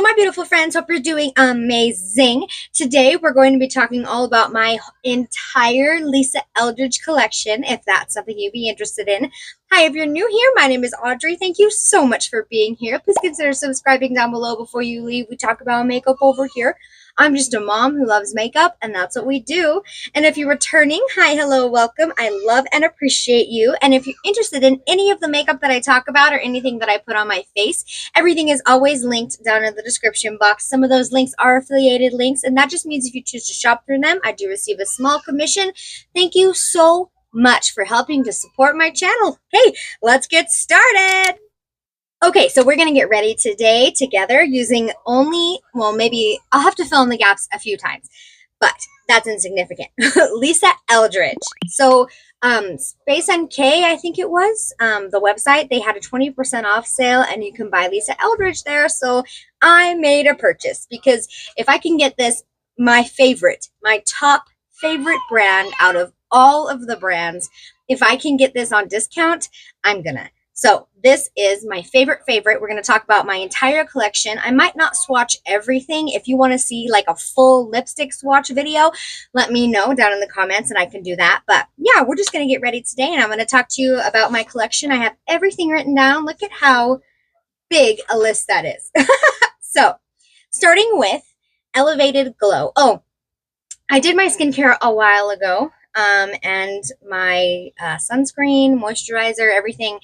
my beautiful friends, hope you're doing amazing. Today we're going to be talking all about my entire Lisa Eldridge collection, if that's something you'd be interested in. Hi, if you're new here, my name is Audrey. Thank you so much for being here. Please consider subscribing down below before you leave. We talk about makeup over here. I'm just a mom who loves makeup, and that's what we do. And if you're returning, hi, hello, welcome. I love and appreciate you. And if you're interested in any of the makeup that I talk about or anything that I put on my face, everything is always linked down in the description box. Some of those links are affiliated links, and that just means if you choose to shop through them, I do receive a small commission. Thank you so much for helping to support my channel. Okay, let's get started. Okay, so we're going to get ready today together using only, well, maybe I'll have to fill in the gaps a few times, but that's insignificant. Lisa Eldridge. So Space NK, I think it was, the website, they had a 20% off sale and you can buy Lisa Eldridge there. So I made a purchase because if I can get this, my favorite, my top favorite brand out of all of the brands, if I can get this on discount, I'm gonna. So this is my favorite. We're going to talk about my entire collection. I might not swatch everything. If you want to see like a full lipstick swatch video, let me know down in the comments and I can do that. But yeah, we're just going to get ready today and I'm going to talk to you about my collection. I have everything written down. Look at how big a list that is. So starting with Elevated Glow. Oh, I did my skincare a while ago and my sunscreen, moisturizer, everything.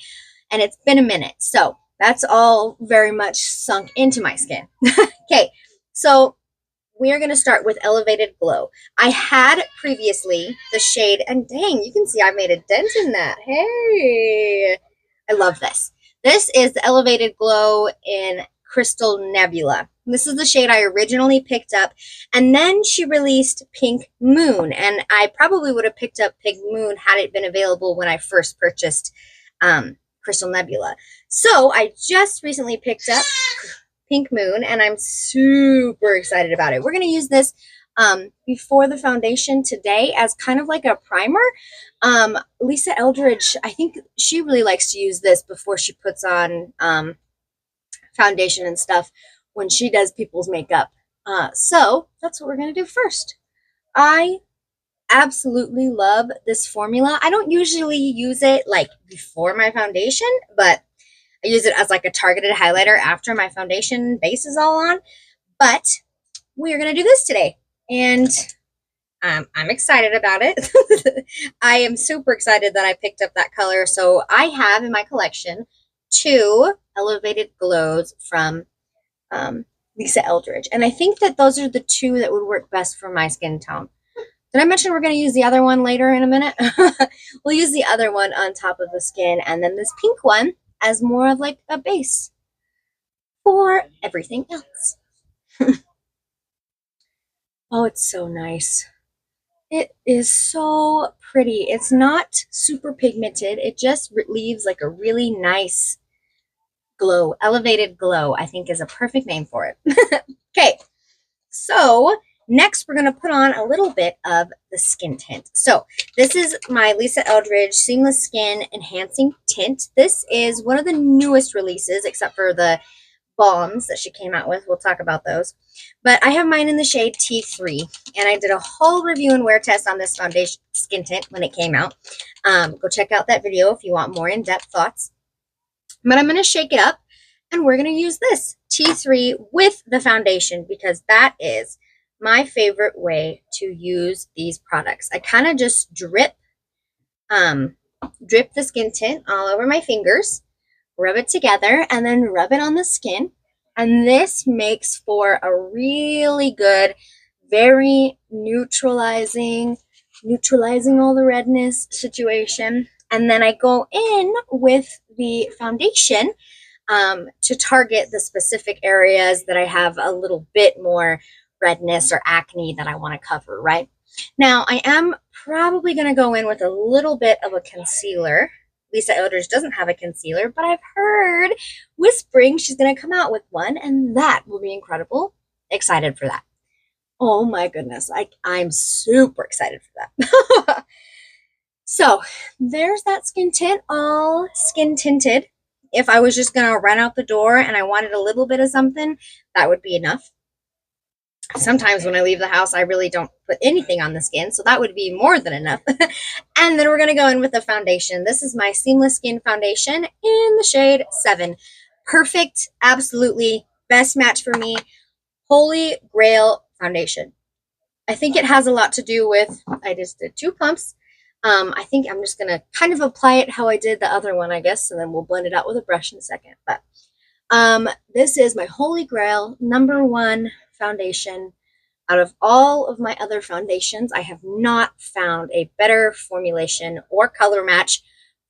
And it's been a minute, so that's all very much sunk into my skin. Okay, so we are going to start with Elevated Glow. I had previously the shade, and dang, you can see I made a dent in that. Hey, I love this. This is the Elevated Glow in Crystal Nebula. This is the shade I originally picked up, and then she released Pink Moon, and I probably would have picked up Pink Moon had it been available when I first purchased Crystal Nebula. So I just recently picked up Pink Moon and I'm super excited about it. We're going to use this before the foundation today as kind of like a primer. Lisa Eldridge, I think she really likes to use this before she puts on foundation and stuff when she does people's makeup. So that's what we're going to do first. I absolutely love this formula. I don't usually use it like before my foundation, but I use it as like a targeted highlighter after my foundation base is all on. But we are going to do this today and I'm excited about it. I am super excited that I picked up that color. So I have in my collection 2 Elevated Glows from Lisa Eldridge, and I think that those are the 2 that would work best for my skin tone. Did I mention we're going to use the other one later in a minute? We'll use the other one on top of the skin and then this pink one as more of like a base for everything else. Oh, it's so nice. It is so pretty. It's not super pigmented. It just leaves like a really nice glow. Elevated Glow, I think, is a perfect name for it. Okay, so next, we're going to put on a little bit of the skin tint. So this is my Lisa Eldridge Seamless Skin Enhancing Tint. This is one of the newest releases, except for the balms that she came out with. We'll talk about those. But I have mine in the shade T3, and I did a whole review and wear test on this foundation skin tint when it came out. Go check out that video if you want more in-depth thoughts. But I'm going to shake it up, and we're going to use this T3 with the foundation because that is my favorite way to use these products. I kind of just drip the skin tint all over my fingers, rub it together, and then rub it on the skin. And this makes for a really good, very neutralizing all the redness situation. And then I go in with the foundation to target the specific areas that I have a little bit more redness or acne that I want to cover, right? Now, I am probably going to go in with a little bit of a concealer. Lisa Eldridge doesn't have a concealer, but I've heard whispering she's going to come out with one, and that will be incredible. Excited for that. Oh my goodness. I'm super excited for that. So there's that skin tint, all skin tinted. if I was just gonna run out the door and I wanted a little bit of something, that would be enough. Sometimes when I leave the house, I really don't put anything on the skin, so that would be more than enough. And then we're going to go in with the foundation. This is my Seamless Skin Foundation in the shade 7. Perfect, absolutely best match for me. Holy Grail foundation. I think it has a lot to do with, I just did 2 pumps. I think I'm just going to kind of apply it how I did the other one, I guess, and then we'll blend it out with a brush in a second. But this is my Holy Grail #1 foundation. Out of all of my other foundations, I have not found a better formulation or color match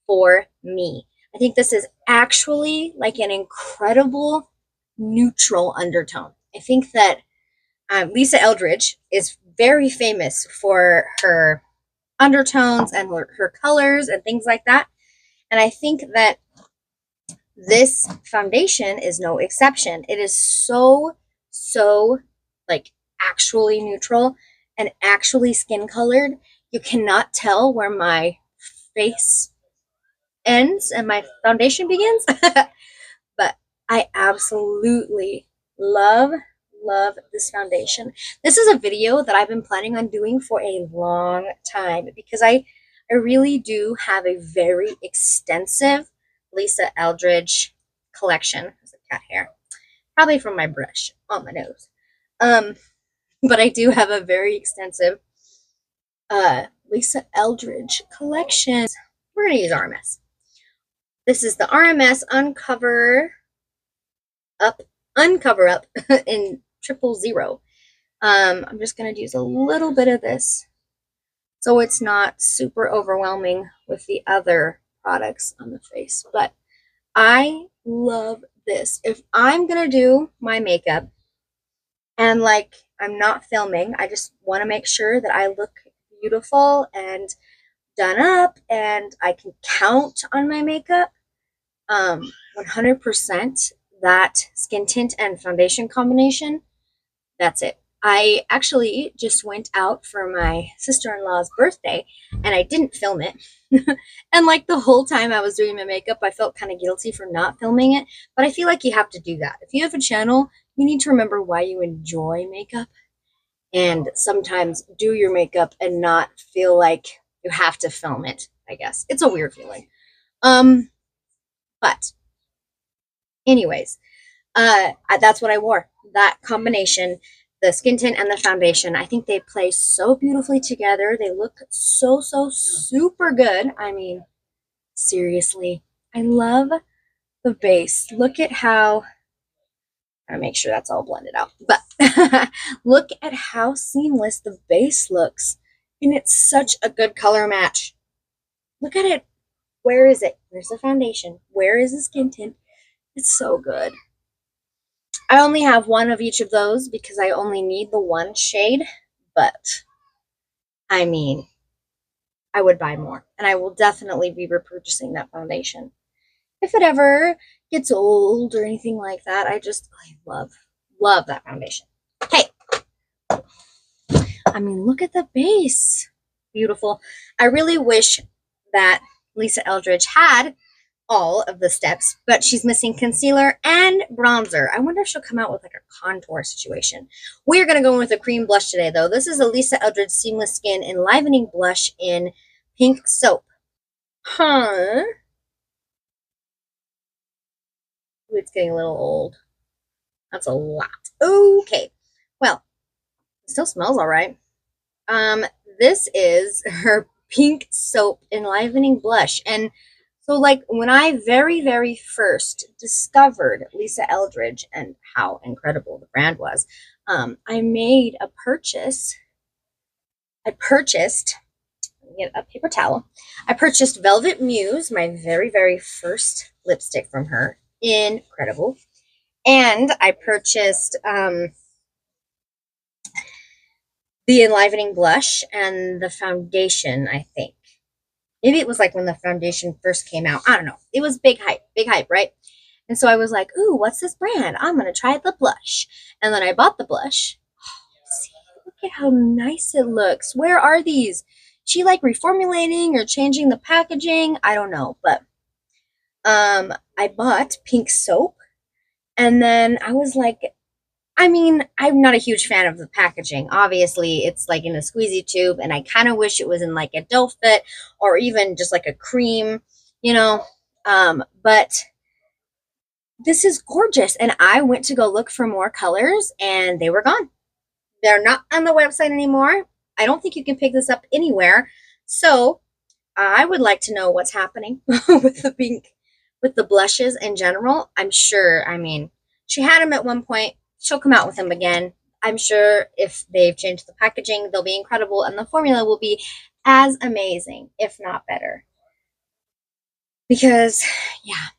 for me. I think this is actually like an incredible neutral undertone. I think that Lisa Eldridge is very famous for her undertones and her colors and things like that. And I think that this foundation is no exception. It is so like actually neutral and actually skin colored. You cannot tell where my face ends and my foundation begins. But I absolutely love this foundation. This is a video that I've been planning on doing for a long time because I really do have a very extensive Lisa Eldridge collection. There's a cat hair, probably from my brush on my nose. But I do have a very extensive Lisa Eldridge collection. We're going to use RMS. This is the RMS Uncover Up in 000. I'm just going to use a little bit of this so it's not super overwhelming with the other products on the face. But I love this. If I'm going to do my makeup and like I'm not filming, I just want to make sure that I look beautiful and done up and I can count on my makeup. 100% that skin tint and foundation combination, that's it. I actually just went out for my sister-in-law's birthday and I didn't film it. And like the whole time I was doing my makeup, I felt kind of guilty for not filming it. But I feel like you have to do that. If you have a channel, you need to remember why you enjoy makeup and sometimes do your makeup and not feel like you have to film it, I guess. It's a weird feeling. But anyways, that's what I wore. That combination, the skin tint and the foundation, I think they play so beautifully together. They look so super good. I mean, seriously, I love the base. Look at how, I make sure that's all blended out, but look at how seamless the base looks, and it's such a good color match. Look at it. Where is it? Where's the foundation? Where is the skin tint? It's so good. I only have one of each of those because I only need the one shade, but I mean, I would buy more, and I will definitely be repurchasing that foundation. If it ever gets old or anything like that, I love that foundation. Hey, I mean, look at the base. Beautiful. I really wish that Lisa Eldridge had all of the steps, but she's missing concealer and bronzer. I wonder if she'll come out with like a contour situation. We're going to go in with a cream blush today, though. This is a Lisa Eldridge Seamless Skin Enlivening Blush in Pink Soap. Huh? Ooh, it's getting a little old. That's a lot. Okay. Well, it still smells all right. This is her Pink Soap Enlivening Blush. And so like when I very first discovered Lisa Eldridge and how incredible the brand was, I made a purchase. Let me get a paper towel. I purchased Velvet Muse, my very first lipstick from her. Incredible. And I purchased the Enlivening Blush and the foundation, I think. Maybe it was like when the foundation first came out. I don't know. It was big hype, right? And so I was like, ooh, what's this brand? I'm going to try the blush. And then I bought the blush. Oh, see, look at how nice it looks. Where are these? She like reformulating or changing the packaging? I don't know, but I bought pink soap, and then I was like, I mean, I'm not a huge fan of the packaging. Obviously, it's like in a squeezy tube, and I kind of wish it was in like a doe fit or even just like a cream, you know. But this is gorgeous. And I went to go look for more colors, and they were gone. They're not on the website anymore. I don't think you can pick this up anywhere. So I would like to know what's happening with the pink, with the blushes in general. I'm sure, I mean, she had them at one point. She'll come out with them again. I'm sure if they've changed the packaging, they'll be incredible and the formula will be as amazing, if not better. Because, yeah,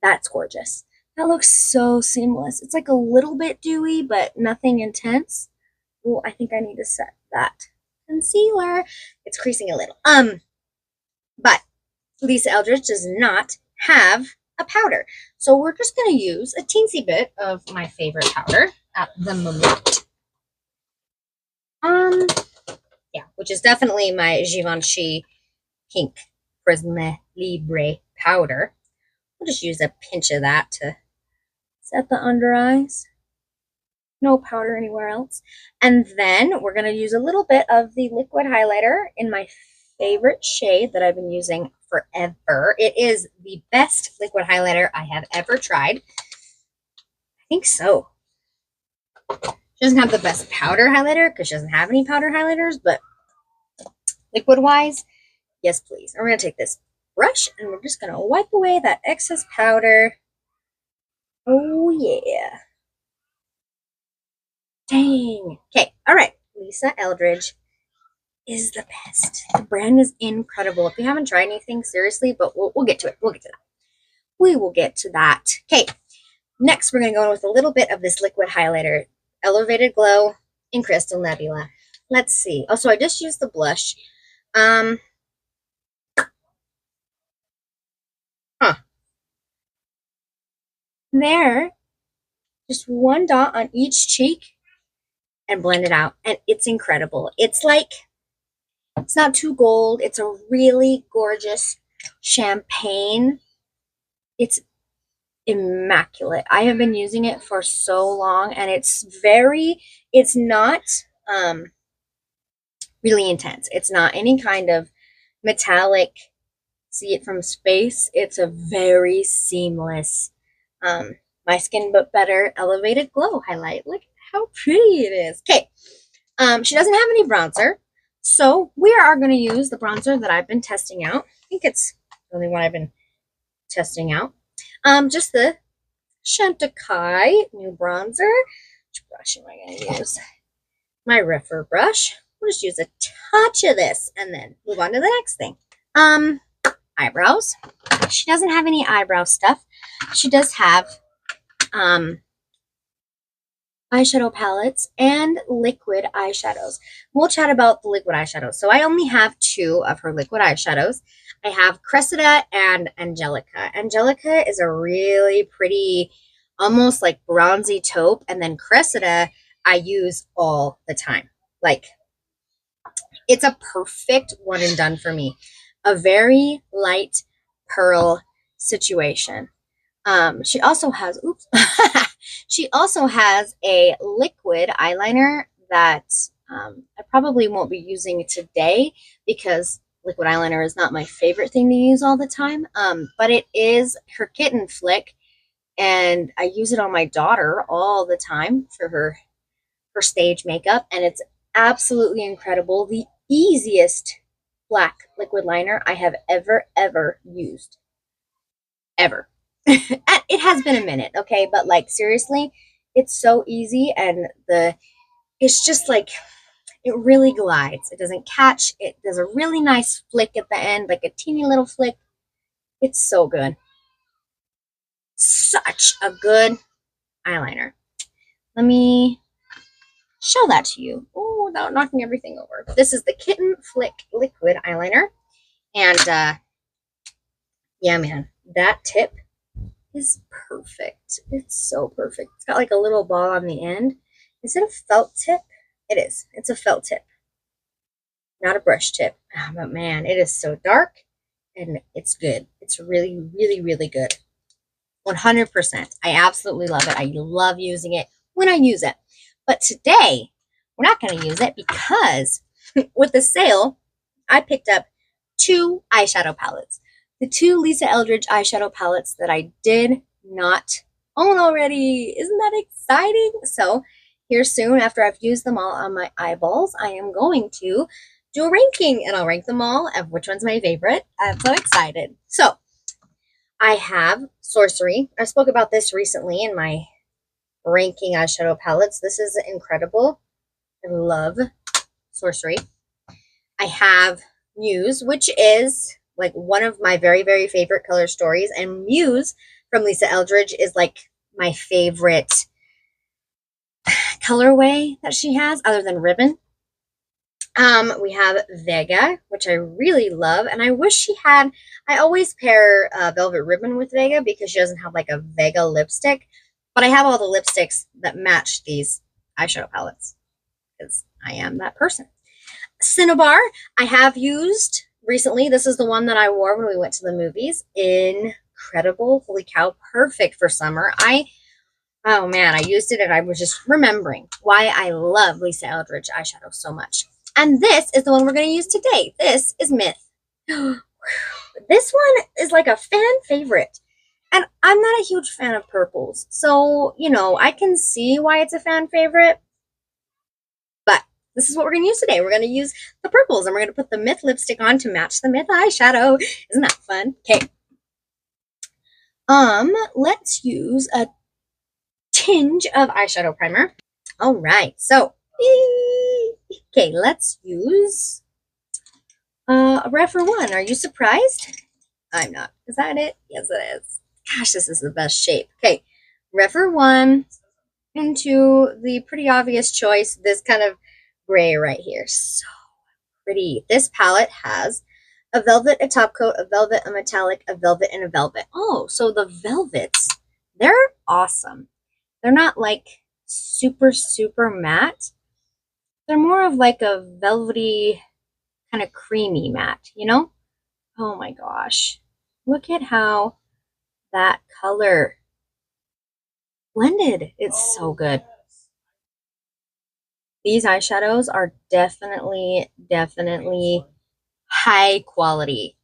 that's gorgeous. That looks so seamless. It's like a little bit dewy, but nothing intense. Oh, I think I need to set that concealer. It's creasing a little. But Lisa Eldridge does not have a powder. So we're just going to use a teensy bit of my favorite powder at the moment. Yeah, which is definitely my Givenchy Pink Prisme Libre powder. We'll just use a pinch of that to set the under eyes. No powder anywhere else. And then we're going to use a little bit of the liquid highlighter in my favorite shade that I've been using forever. It is the best liquid highlighter I have ever tried. I think so. She doesn't have the best powder highlighter because she doesn't have any powder highlighters, but liquid-wise, yes, please. And we're going to take this brush and we're just going to wipe away that excess powder. Oh, yeah. Dang. Okay, all right. Lisa Eldridge is the best. The brand is incredible. If you haven't tried anything, seriously, but we'll get to it. We'll get to that. We will get to that. Okay, next we're going to go in with a little bit of this liquid highlighter, Elevated Glow in Crystal Nebula. Let's see. Oh, so I just used the blush. There, just one dot on each cheek and blend it out. And it's incredible. It's like, it's not too gold. It's a really gorgeous champagne. It's immaculate. I have been using it for so long and it's not really intense. It's not any kind of metallic, see it from space. It's a very seamless, My Skin But Better Elevated Glow highlight. Look how pretty it is. Okay, she doesn't have any bronzer, so we are going to use the bronzer that I've been testing out. I think it's really what I've been testing out. Just the Chantecaille new bronzer. Which brush am I going to use? My Refer brush. We'll just use a touch of this and then move on to the next thing. Eyebrows. She doesn't have any eyebrow stuff. She does have eyeshadow palettes and liquid eyeshadows. We'll chat about the liquid eyeshadows. So I only have 2 of her liquid eyeshadows. I have Cressida and Angelica. Angelica is a really pretty, almost like bronzy taupe. And then Cressida, I use all the time. Like, it's a perfect one and done for me. A very light pearl situation. She also has, she also has a liquid eyeliner that I probably won't be using today because liquid eyeliner is not my favorite thing to use all the time. But it is her Kitten Flick, and I use it on my daughter all the time for her stage makeup, and it's absolutely incredible. The easiest black liquid liner I have ever used. Ever. It has been a minute, okay? But like, seriously, it's so easy, and it's just like, it really glides. It doesn't catch. It does a really nice flick at the end, like a teeny little flick. It's so good. Such a good eyeliner. Let me show that to you. Oh, without knocking everything over. This is the Kitten Flick liquid eyeliner. And yeah, man, that tip is perfect. It's so perfect. It's got like a little ball on the end. Is it a felt tip? It is. It's a felt tip. Not a brush tip. Oh, but man, it is so dark and it's good. It's really, really, really good. 100%. I absolutely love it. I love using it when I use it. But today, we're not going to use it because with the sale, I picked up 2 eyeshadow palettes. The 2 Lisa Eldridge eyeshadow palettes that I did not own already. Isn't that exciting? So here soon, after I've used them all on my eyeballs, I am going to do a ranking, and I'll rank them all of which one's my favorite. I'm so excited. So I have Sorcery. I spoke about this recently in my ranking eyeshadow palettes. This is incredible. I love Sorcery. I have Muse, which is like one of my very, very favorite color stories. And Muse from Lisa Eldridge is like my favorite colorway that she has other than Ribbon. We have Vega, which I really love. And I wish she had, I always pair Velvet Ribbon with Vega because she doesn't have like a Vega lipstick. But I have all the lipsticks that match these eyeshadow palettes because I am that person. Cinnabar, I have used recently. This is the one that I wore when we went to the movies. Incredible. Holy cow. Perfect for summer. Oh man, I used it and I was just remembering why I love Lisa Eldridge eyeshadow so much. And this is the one we're going to use today. This is Myth. This one is like a fan favorite. And I'm not a huge fan of purples. So, you know, I can see why it's a fan favorite. But this is what we're going to use today. We're going to use the purples and we're going to put the Myth lipstick on to match the Myth eyeshadow. Isn't that fun? Okay. Let's use a tinge of eyeshadow primer. All right. So, okay, let's use a Refer 1. Are you surprised? I'm not. Is that it? Yes, it is. Gosh, this is the best shape. Okay, Refer 1 into the pretty obvious choice, this kind of gray right here. So pretty. This palette has a velvet, a top coat, a velvet, a metallic, a velvet, and a velvet. Oh, so the velvets, they're awesome. They're not like super, super matte. They're more of like a velvety, kind of creamy matte, you know? Oh my gosh. Look at how that color blended. It's so good. These eyeshadows are definitely high quality.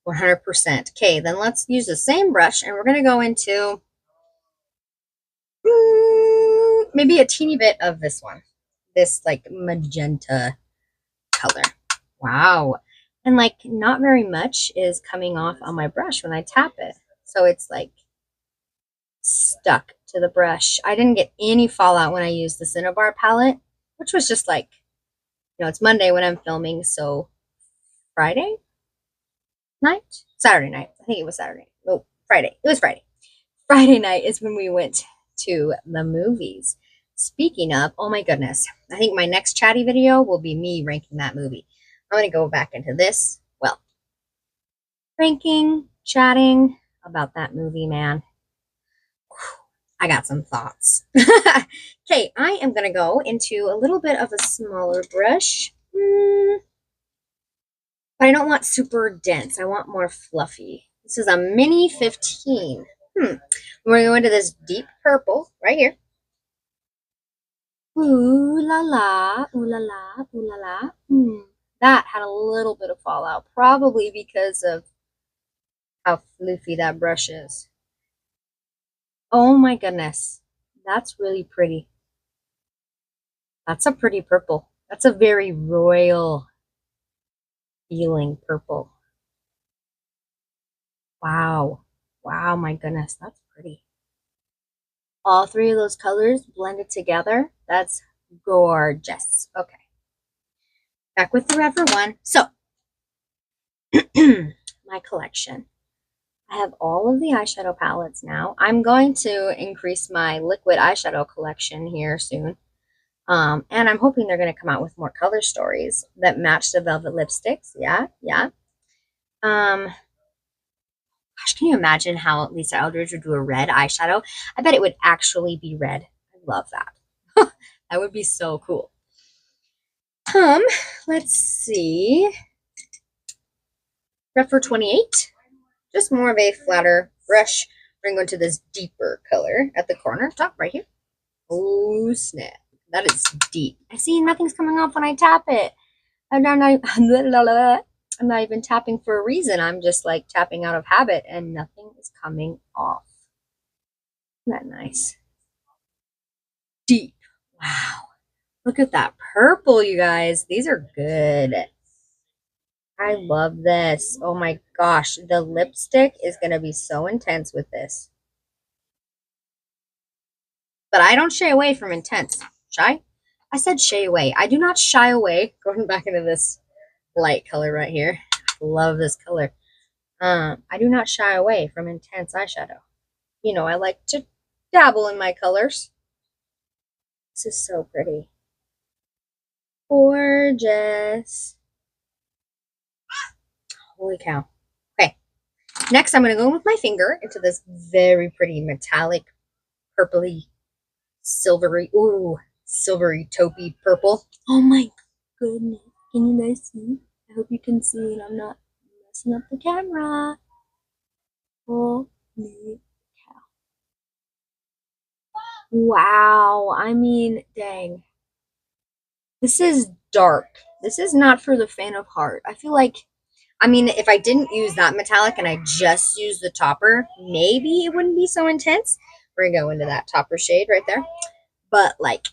100%. Okay, then let's use the same brush and we're going to go into maybe a teeny bit of this one. This like magenta color. Wow. And like not very much is coming off on my brush when I tap it. So it's like stuck to the brush. I didn't get any fallout when I used the Cinnabar palette, which was just like, you know, it's Monday when I'm filming, so Friday night? Saturday night. I think it was Saturday. No, Friday. It was Friday. Friday night is when we went to the movies. Speaking of, oh my goodness, I think my next chatty video will be me ranking that movie. I'm going to go back into this. Well, ranking, chatting about that movie, man. I got some thoughts. Okay, I am going to go into a little bit of a smaller brush. But I don't want super dense. I want more fluffy. This is a mini 15. We're going to go into this deep purple right here. Ooh la la, ooh la la, ooh la la. That had a little bit of fallout, probably because of how floofy that brush is. Oh my goodness, that's really pretty. That's a pretty purple. That's a very royal feeling purple. Wow. Wow, my goodness, that's pretty. All 3 of those colors blended together. That's gorgeous. Okay. Back with the Refer 1. So, my collection. I have all of the eyeshadow palettes now. I'm going to increase my liquid eyeshadow collection here soon. And I'm hoping they're going to come out with more color stories that match the velvet lipsticks. Yeah, yeah. Gosh, can you imagine how Lisa Eldridge would do a red eyeshadow? I bet it would actually be red. I love that. That would be so cool. Let's see. Rep for 28. Just more of a flatter brush. We're going to go into this deeper color at the corner, top right here. Oh, snap. That is deep. I see nothing's coming off when I tap it. I'm not even tapping for a reason. I'm just like tapping out of habit and nothing is coming off. Isn't that nice? Deep. Wow. Look at that purple, you guys. These are good. I love this. Oh my gosh. The lipstick is going to be so intense with this. But I don't shy away from intense. Shy? I said shy away. I do not shy away. Going back into this light color right here. Love this color. I do not shy away from intense eyeshadow. You know, I like to dabble in my colors. This is so pretty. Gorgeous. Holy cow. Okay. Next, I'm going to go with my finger into this very pretty metallic, purpley, silvery, ooh, silvery taupey purple. Oh my goodness. Can you guys see? I hope you can see and I'm not messing up the camera. Holy cow. Wow. I mean, dang. This is dark. This is not for the faint of heart. I feel like, I mean, if I didn't use that metallic and I just used the topper, maybe it wouldn't be so intense. We're gonna go into that topper shade right there. But like,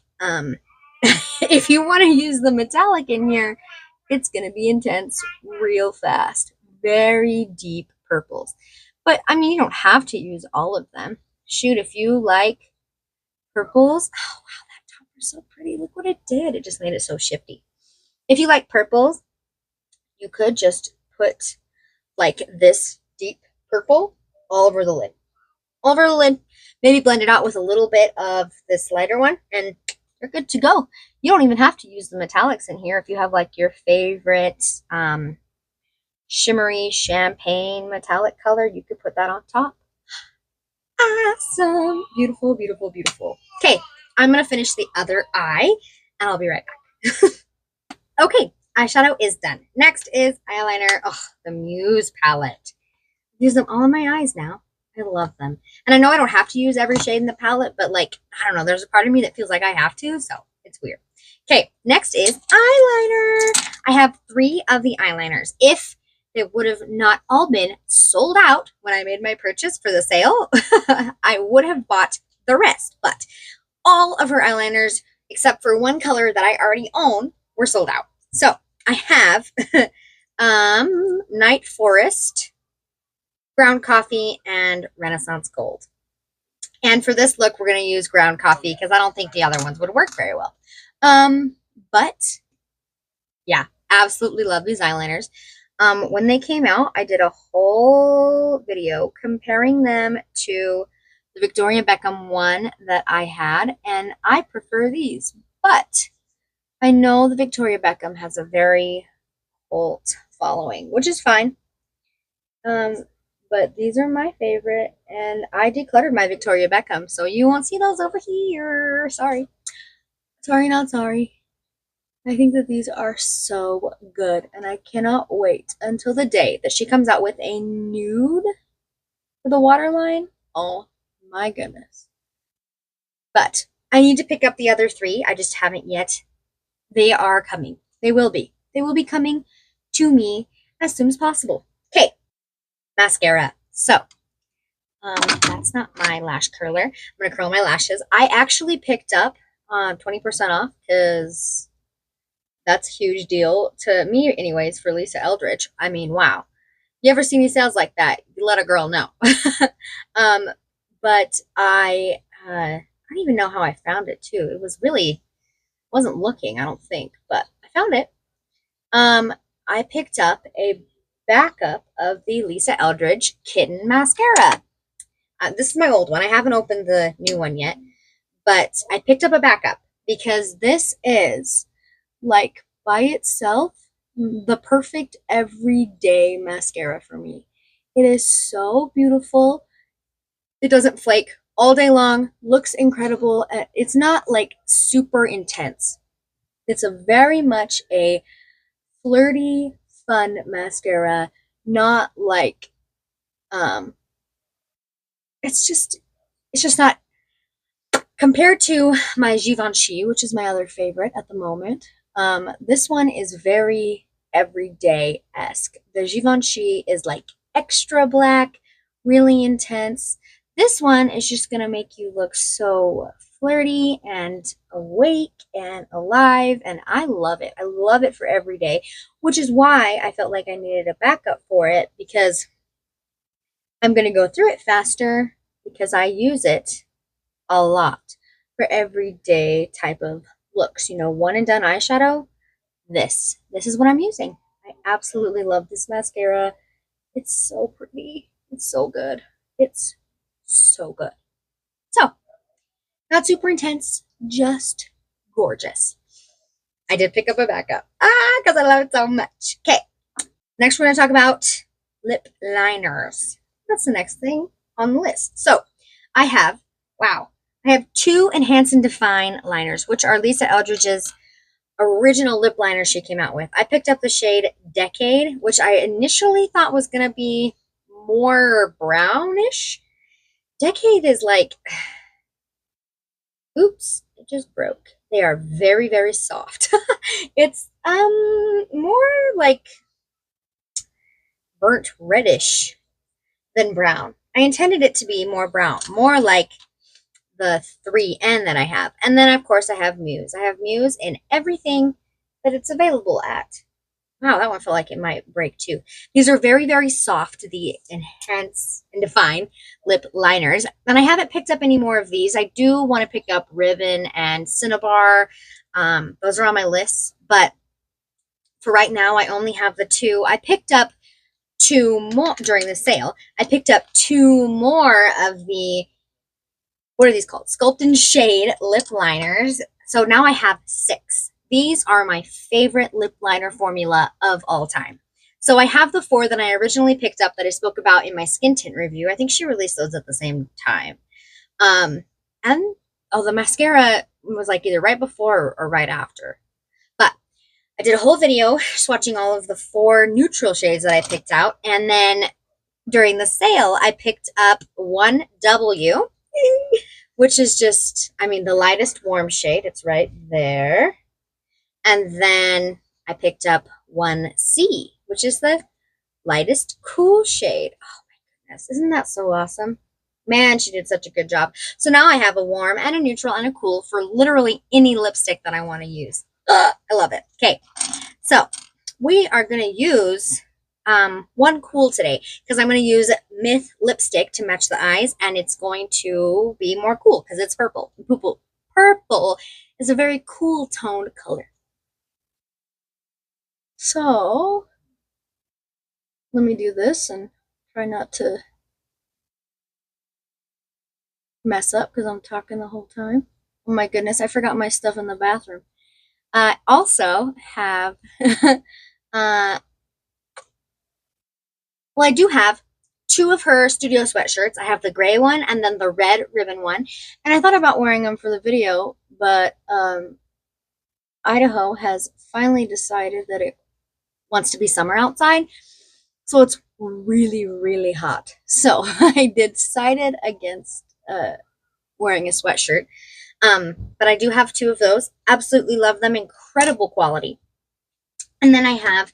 if you want to use the metallic in here, it's gonna be intense real fast. Very deep purples. But I mean, you don't have to use all of them. Shoot, if you like purples, oh wow, that topper's so pretty. Look what it did. It just made it so shifty. If you like purples, you could just put like this deep purple all over the lid. All over the lid. Maybe blend it out with a little bit of this lighter one and you're good to go. You don't even have to use the metallics in here. If you have like your favorite shimmery champagne metallic color, you could put that on top. Awesome. Beautiful, beautiful, beautiful. Okay, I'm going to finish the other eye and I'll be right back. Okay, eyeshadow is done. Next is eyeliner. Oh, the Muse palette. I use them all in my eyes now. I love them. And I know I don't have to use every shade in the palette, but like, I don't know, there's a part of me that feels like I have to, so it's weird. Okay, next is eyeliner. I have 3 of the eyeliners. If it would have not all been sold out when I made my purchase for the sale, I would have bought the rest. But all of her eyeliners, except for one color that I already own, were sold out. So I have Night Forest, Ground Coffee, and Renaissance Gold. And for this look, we're going to use Ground Coffee because I don't think the other ones would work very well. But yeah, absolutely love these eyeliners. When they came out, I did a whole video comparing them to the Victoria Beckham one that I had, and I prefer these. But I know the Victoria Beckham has a very cult following, which is fine. But these are my favorite, and I decluttered my Victoria Beckham, so you won't see those over here. Sorry. Sorry, not sorry. I think that these are so good, and I cannot wait until the day that she comes out with a nude for the waterline. Oh my goodness. But I need to pick up the other 3. I just haven't yet. They are coming. They will be. They will be coming to me as soon as possible. Okay. Mascara. So, that's not my lash curler. I'm going to curl my lashes. I actually picked up 20% off because that's a huge deal to me anyways for Lisa Eldridge. I mean, wow. You ever see any sales like that? You let a girl know. But I don't even know how I found it too. It was really, wasn't looking, I don't think, but I found it. I picked up a backup of the Lisa Eldridge Kitten Mascara. This is my old one. I haven't opened the new one yet, but I picked up a backup because this is like by itself the perfect everyday mascara for me. It is so beautiful. It doesn't flake all day long, looks incredible. It's not like super intense. It's a very much a flirty, fun mascara. not like, it's just not compared to my Givenchy, which is my other favorite at the moment. This one is very everyday-esque. The Givenchy is like extra black, really intense. This one is just gonna make you look so flirty and awake and alive, and I love it. I love it for every day, which is why I felt like I needed a backup for it, because I'm gonna go through it faster because I use it a lot for everyday type of looks. You know, one and done eyeshadow. This is what I'm using. I absolutely love this mascara. It's so pretty. It's so good. It's so good. So, not super intense, just gorgeous. I did pick up a backup. Because I love it so much. Okay. Next, we're going to talk about lip liners. That's the next thing on the list. So, I have, wow, I have two Enhance and Define liners, which are Lisa Eldridge's original lip liner she came out with. I picked up the shade Decade, which I initially thought was going to be more brownish. Decade is like, oops, it just broke. They are very, very soft. It's more like burnt reddish than brown. I intended it to be more brown, more like the 3N that I have. And then, of course, I have Muse. I have Muse in everything that it's available at. Wow, that one felt like it might break too. These are very, very soft, the Enhance and Define lip liners. And I haven't picked up any more of these. I do want to pick up Ribbon and Cinnabar. Those are on my list. But for right now, I only have the two. I picked up two more during the sale. I picked up two more of the, what are these called? Sculpt Shade lip liners. So now I have 6. These are my favorite lip liner formula of all time. So I have the 4 that I originally picked up that I spoke about in my skin tint review. I think she released those at the same time. And the mascara was like either right before or right after. But I did a whole video swatching all of the 4 neutral shades that I picked out. And then during the sale, I picked up 1W, which is just, I mean, the lightest warm shade. It's right there. And then I picked up 1C, which is the lightest cool shade. Oh my goodness. Isn't that so awesome? Man, she did such a good job. So now I have a warm and a neutral and a cool for literally any lipstick that I want to use. I love it. Okay. So we are going to use one cool today because I'm going to use Myth lipstick to match the eyes, and it's going to be more cool because it's purple. Purple is a very cool toned color. So let me do this and try not to mess up because I'm talking the whole time. Oh my goodness, I forgot my stuff in the bathroom. I also have, well, I do have 2 of her studio sweatshirts. I have the gray one and then the red ribbon one. And I thought about wearing them for the video, but Idaho has finally decided that it wants to be summer outside. So it's really, really hot. So I decided against wearing a sweatshirt. But I do have 2 of those. Absolutely love them. Incredible quality. And then I have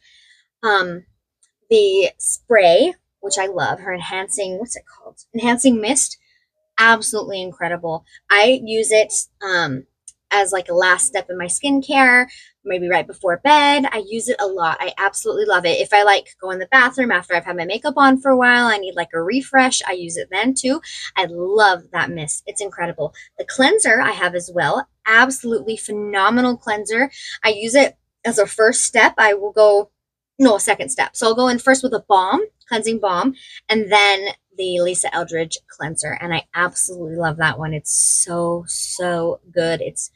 the spray, which I love. Her enhancing, what's it called? Enhancing mist. Absolutely incredible. I use it as like a last step in my skincare, maybe right before bed. I use it a lot. I absolutely love it. If I like go in the bathroom after I've had my makeup on for a while, I need like a refresh, I use it then too. I love that mist. It's incredible. The cleanser I have as well. Absolutely phenomenal cleanser. I use it as a first step. I will go, no, a second step. So I'll go in first with a balm, cleansing balm, and then the Lisa Eldridge cleanser. And I absolutely love that one. It's so, so good. It's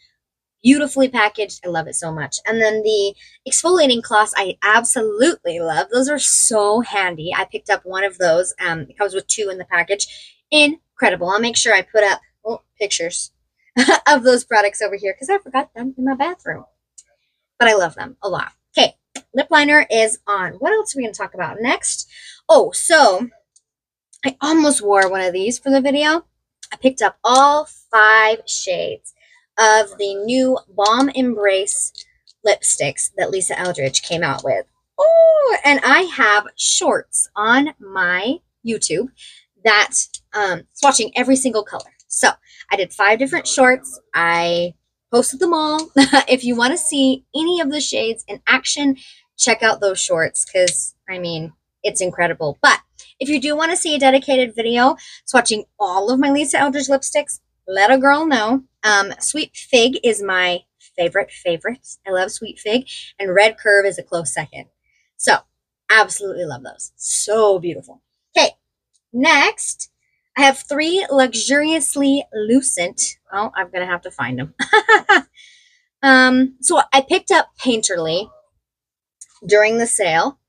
beautifully packaged. I love it so much. And then the exfoliating cloths I absolutely love. Those are so handy. I picked up one of those. It comes with 2 in the package. Incredible. I'll make sure I put up pictures of those products over here because I forgot them in my bathroom. But I love them a lot. Okay, lip liner is on. What else are we going to talk about next? Oh, so I almost wore one of these for the video. I picked up all 5 shades of the new Balm Embrace lipsticks that Lisa Eldridge came out with. Oh, and I have shorts on my YouTube that swatching every single color. So I did 5 different shorts. I posted them all. If you want to see any of the shades in action, check out those shorts because, I mean, it's incredible. But if you do want to see a dedicated video swatching all of my Lisa Eldridge lipsticks, let a girl know. Sweet Fig is my favorite. I love Sweet Fig, and Red Curve is a close second. So, absolutely love those. So beautiful. Okay, next, I have 3 Luxuriously Lucent. Oh, I'm going to have to find them. So I picked up Painterly during the sale,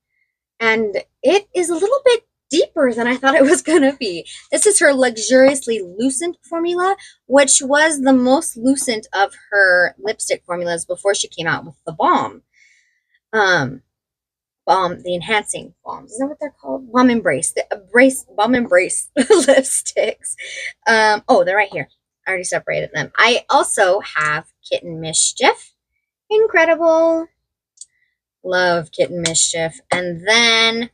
and it is a little bit deeper than I thought it was going to be. This is her Luxuriously Lucent formula, which was the most lucent of her lipstick formulas before she came out with the Balm. Balm, the enhancing balms. Is that what they're called? Balm Embrace. Balm Embrace lipsticks. Oh, they're right here. I already separated them. I also have Kitten Mischief. Incredible. Love Kitten Mischief. And then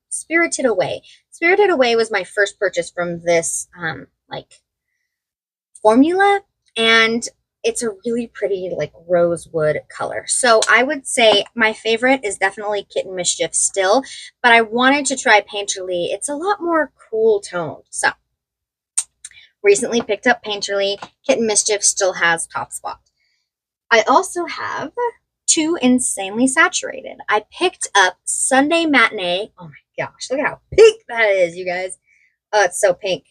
Spirited Away. Spirited Away was my first purchase from this like formula, and it's a really pretty like rosewood color. So I would say my favorite is definitely Kitten Mischief still, but I wanted to try Painterly. It's a lot more cool toned. So recently picked up Painterly. Kitten Mischief still has top spot. I also have 2 Insanely Saturated. I picked up Sunday Matinee. Oh my gosh, look at how pink that is, you guys. Oh, it's so pink.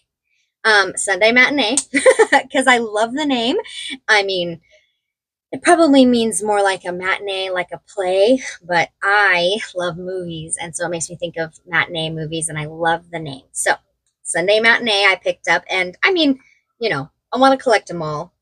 Sunday Matinee, because I love the name. I mean, it probably means more like a matinee, like a play, but I love movies, and so it makes me think of matinee movies, and I love the name. So, Sunday Matinee I picked up, and I mean, you know, I want to collect them all.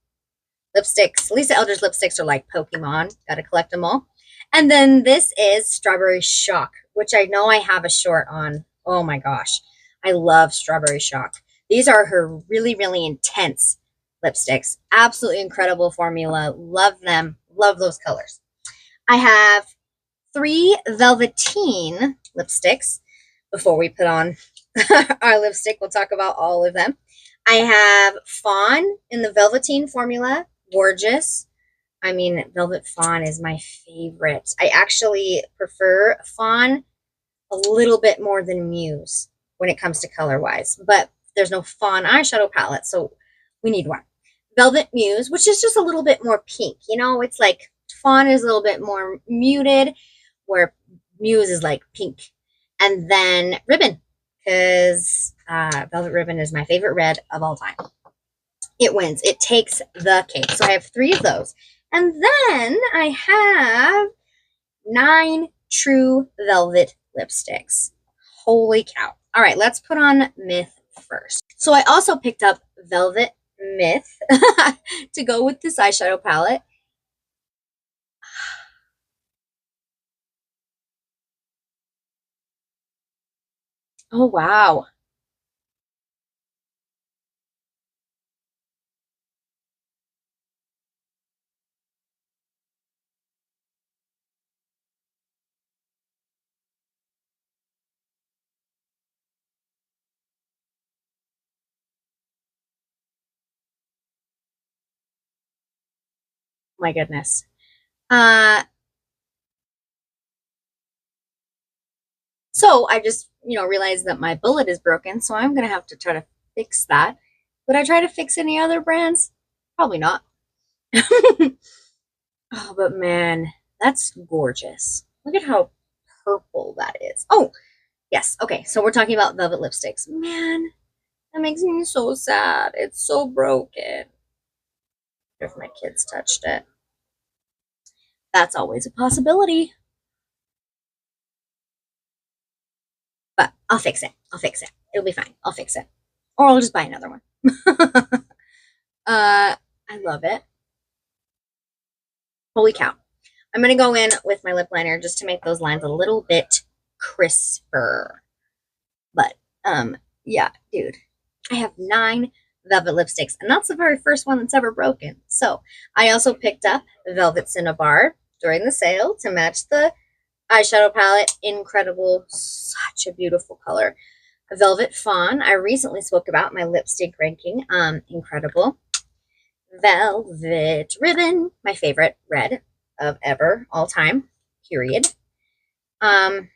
Lipsticks, Lisa Eldridge lipsticks are like Pokemon. Gotta collect them all. And then this is Strawberry Shock, which I know I have a short on. Oh my gosh. I love Strawberry Shock. These are her really, really intense lipsticks. Absolutely incredible formula. Love them. Love those colors. I have 3 Velveteen lipsticks. Before we put on our lipstick, we'll talk about all of them. I have Fawn in the Velveteen formula. Gorgeous. I mean, Velvet Fawn is my favorite. I actually prefer Fawn a little bit more than Muse when it comes to color-wise. But there's no Fawn eyeshadow palette, so we need one. Velvet Muse, which is just a little bit more pink. You know, it's like Fawn is a little bit more muted, where Muse is like pink. And then Ribbon, because Velvet Ribbon is my favorite red of all time. It wins. It takes the cake. So I have 3 of those. And then I have 9 True Velvet lipsticks. Holy cow. All right, let's put on Myth first. So I also picked up Velvet Myth to go with this eyeshadow palette. Oh, wow. My goodness. So I just, realized that my bullet is broken, so I'm going to have to try to fix that. Would I try to fix any other brands? Probably not. Oh, but man, that's gorgeous. Look at how purple that is. Oh, yes. Okay, so we're talking about velvet lipsticks. Man, that makes me so sad. It's so broken. If my kids touched it. That's always a possibility. But I'll fix it. I'll fix it. It'll be fine. I'll fix it. Or I'll just buy another one. I love it. Holy cow. I'm going to go in with my lip liner just to make those lines a little bit crisper. But, yeah, dude, I have 9 velvet lipsticks, and that's the very first one that's ever broken. So I also picked up Velvet Cinnabar during the sale to match the eyeshadow palette. Incredible. Such a beautiful color. Velvet Fawn, I recently spoke about my lipstick ranking. Incredible. Velvet Ribbon, my favorite red of ever, all time, period. Oh,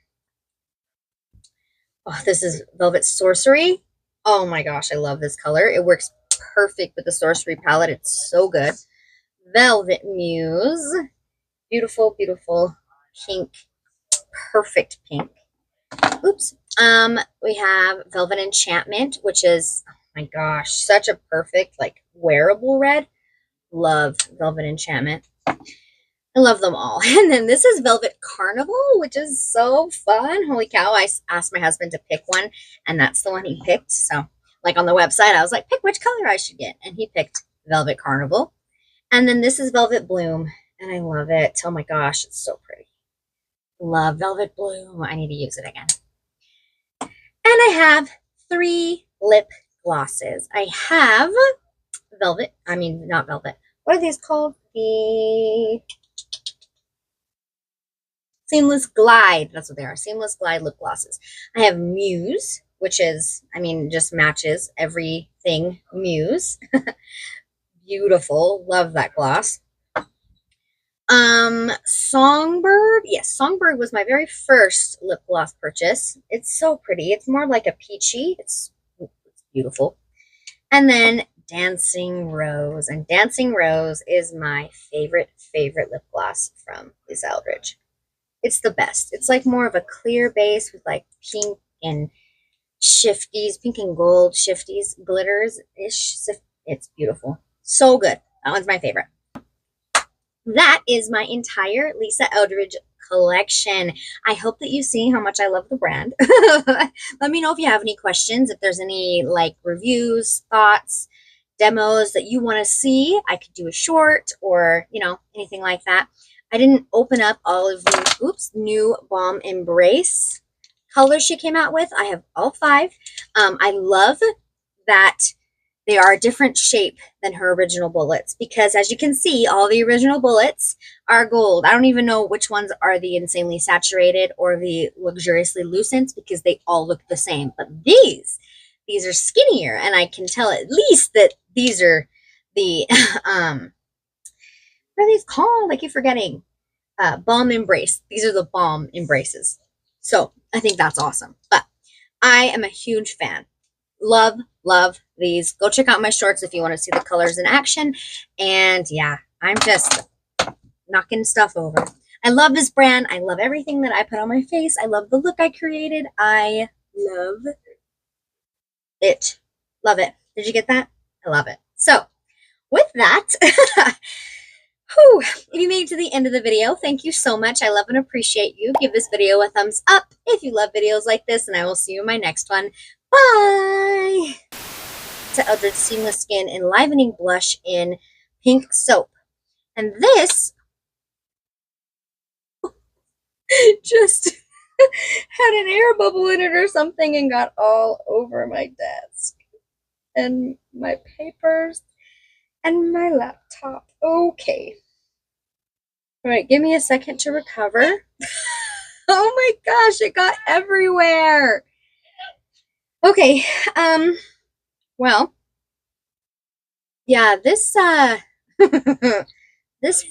this is Velvet Sorcery. Oh my gosh, I love this color. It works perfect with the Sorcery palette. It's so good. Velvet Muse. Beautiful, beautiful pink. Perfect pink. Oops. We have Velvet Enchantment, which is, oh my gosh, such a perfect, like, wearable red. Love Velvet Enchantment. I love them all. And then this is Velvet Carnival, which is so fun. Holy cow. I asked my husband to pick one, and that's the one he picked. So, like, on the website, I was like, pick which color I should get. And he picked Velvet Carnival. And then this is Velvet Bloom, and I love it. Oh my gosh, it's so pretty. Love Velvet Bloom. I need to use it again. And I have 3 lip glosses. I have Velvet, not Velvet. What are these called? The Seamless Glide. That's what they are. Seamless Glide lip glosses. I have Muse, which is, just matches everything Muse. Beautiful. Love that gloss. Songbird. Yes, Songbird was my very first lip gloss purchase. It's so pretty. It's more like a peachy. It's beautiful. And then Dancing Rose. And Dancing Rose is my favorite lip gloss from Lisa Eldridge. It's the best. It's like more of a clear base with like pink and shifties, pink and gold shifties, glitters-ish. It's beautiful. So good. That one's my favorite. That is my entire Lisa Eldridge collection. I hope that you see how much I love the brand. Let me know if you have any questions, if there's any like reviews, thoughts, demos that you want to see. I could do a short or, anything like that. I didn't open up all of the new Balm Embrace colors she came out with. I have all 5. I love that they are a different shape than her original bullets because, as you can see, all the original bullets are gold. I don't even know which ones are the Insanely Saturated or the Luxuriously Lucent because they all look the same. But these are skinnier, and I can tell at least that these are the what are these called? I keep forgetting. Balm Embrace. These are the Balm Embraces. So I think that's awesome. But I am a huge fan. Love these. Go check out my shorts if you want to see the colors in action. And yeah, I'm just knocking stuff over. I love this brand. I love everything that I put on my face. I love the look I created. I love it. Love it. Did you get that? I love it. So with that, if you made it to the end of the video, thank you so much. I love and appreciate you. Give this video a thumbs up if you love videos like this, and I will see you in my next one. Bye! To Eldridge Seamless Skin Enlivening Blush in Pink Soap. And this just had an air bubble in it or something and got all over my desk and my papers and my laptop. Okay. All right, give me a second to recover. Oh my gosh, it got everywhere. Okay, well, yeah, this this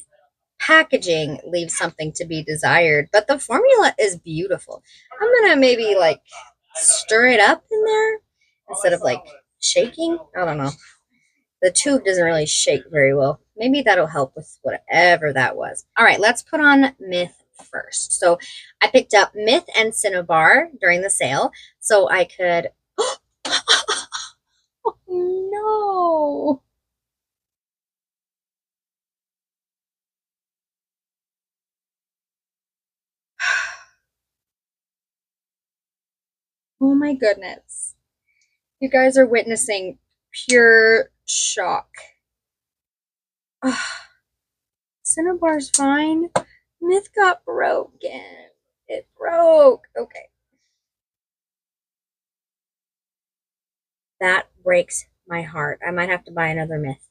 packaging leaves something to be desired, but the formula is beautiful. I'm gonna maybe like stir it up in there instead of like shaking. I don't know. The tube doesn't really shake very well. Maybe that'll help with whatever that was. All right, let's put on Myth first. So I picked up Myth and Cinnabar during the sale so I could... Oh, no. Oh my goodness. You guys are witnessing pure shock. Cinnabar's fine. Myth got broken. It broke. Okay. That breaks my heart. I might have to buy another myth.